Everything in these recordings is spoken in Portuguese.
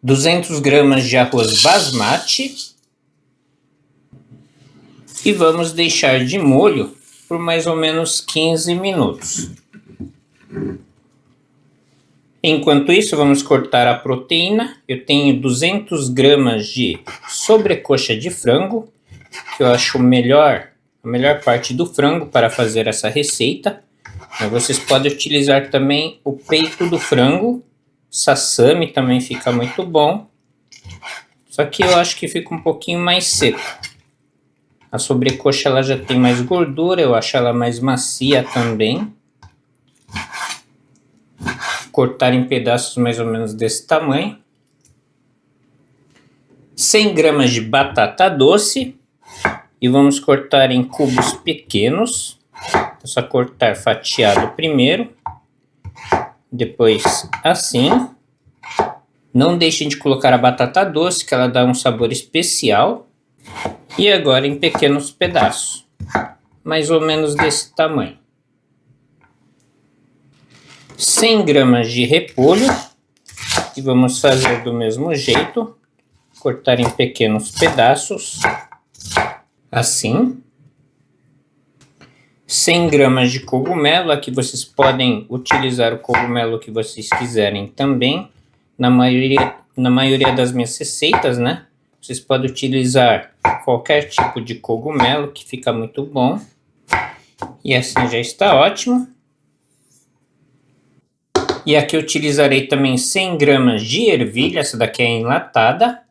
200 gramas de arroz basmati e vamos deixar de molho por mais ou menos 15 minutos. Enquanto isso, vamos cortar a proteína. Eu tenho 200 gramas de sobrecoxa de frango, que eu acho a melhor parte do frango para fazer essa receita. Mas vocês podem utilizar também o peito do frango, sassami também fica muito bom. Só que eu acho que fica um pouquinho mais seco. A sobrecoxa ela já tem mais gordura, eu acho ela mais macia também. Cortar em pedaços mais ou menos desse tamanho. 100 gramas de batata doce. E vamos cortar em cubos pequenos. É só cortar fatiado primeiro. Depois assim. Não deixem de colocar a batata doce, que ela dá um sabor especial. E agora em pequenos pedaços. Mais ou menos desse tamanho. 100 gramas de repolho, e vamos fazer do mesmo jeito, cortar em pequenos pedaços, assim. 100 gramas de cogumelo, aqui vocês podem utilizar o cogumelo que vocês quiserem também, na maioria das minhas receitas, né? Vocês podem utilizar qualquer tipo de cogumelo, que fica muito bom, e assim já está ótimo. E aqui eu utilizarei também 100 gramas de ervilha, essa daqui é enlatada.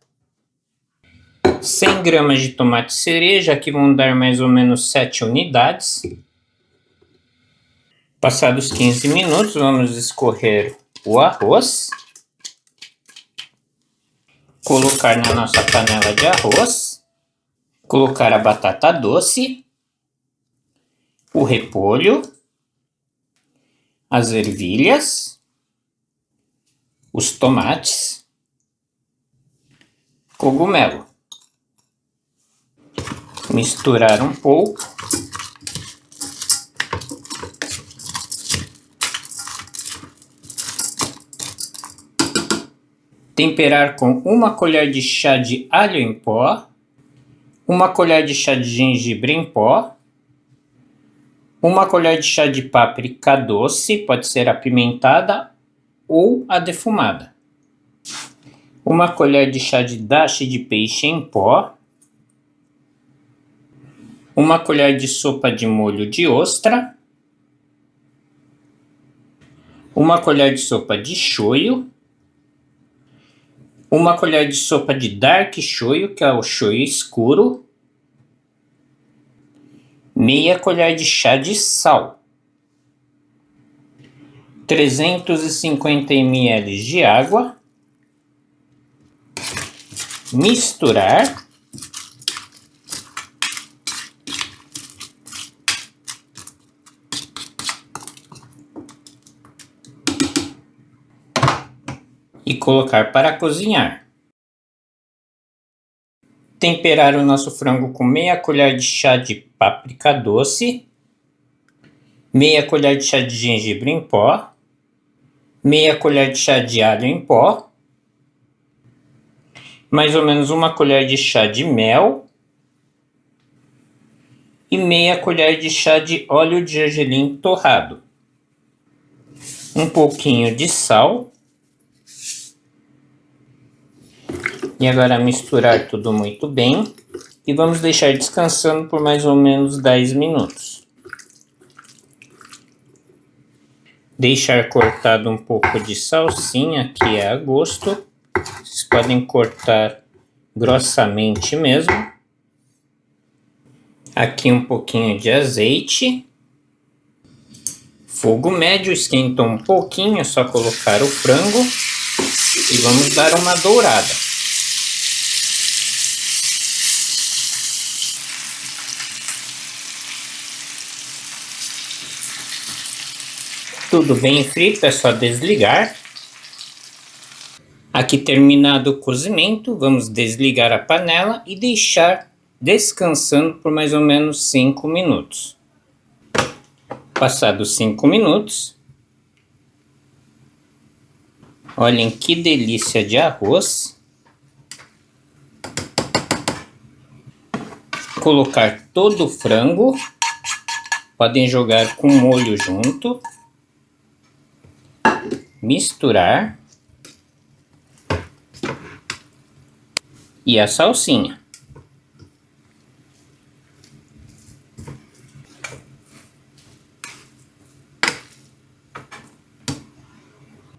100 gramas de tomate cereja, aqui vão dar mais ou menos 7 unidades. Passados 15 minutos, vamos escorrer o arroz. Colocar na nossa panela de arroz. Colocar a batata doce. O repolho. As ervilhas. Os tomates, cogumelo. Misturar um pouco. Temperar com 1 colher de chá de alho em pó, 1 colher de chá de gengibre em pó, 1 colher de chá de páprica doce, pode ser apimentada ou a defumada. 1 colher de chá de dashi de peixe em pó. 1 colher de sopa de molho de ostra. 1 colher de sopa de shoyu. 1 colher de sopa de dark shoyu, que é o shoyu escuro. Meia colher de chá de sal. 350 ml de água, misturar, e colocar para cozinhar. Temperar o nosso frango com meia colher de chá de páprica doce, meia colher de chá de gengibre em pó, meia colher de chá de alho em pó, mais ou menos 1 colher de chá de mel e meia colher de chá de óleo de gergelim torrado. Um pouquinho de sal. E agora misturar tudo muito bem e vamos deixar descansando por mais ou menos 10 minutos. Deixar cortado um pouco de salsinha, que é a gosto. Vocês podem cortar grossamente mesmo. Aqui um pouquinho de azeite. Fogo médio, esquentou um pouquinho, é só colocar o frango e vamos dar uma dourada. Tudo bem frito, é só desligar. Aqui terminado o cozimento, vamos desligar a panela e deixar descansando por mais ou menos 5 minutos. Passados 5 minutos, Olhem que delícia de arroz. Colocar todo o frango. Podem jogar com molho junto. Misturar. E a salsinha.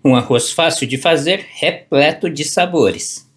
Um arroz fácil de fazer, repleto de sabores.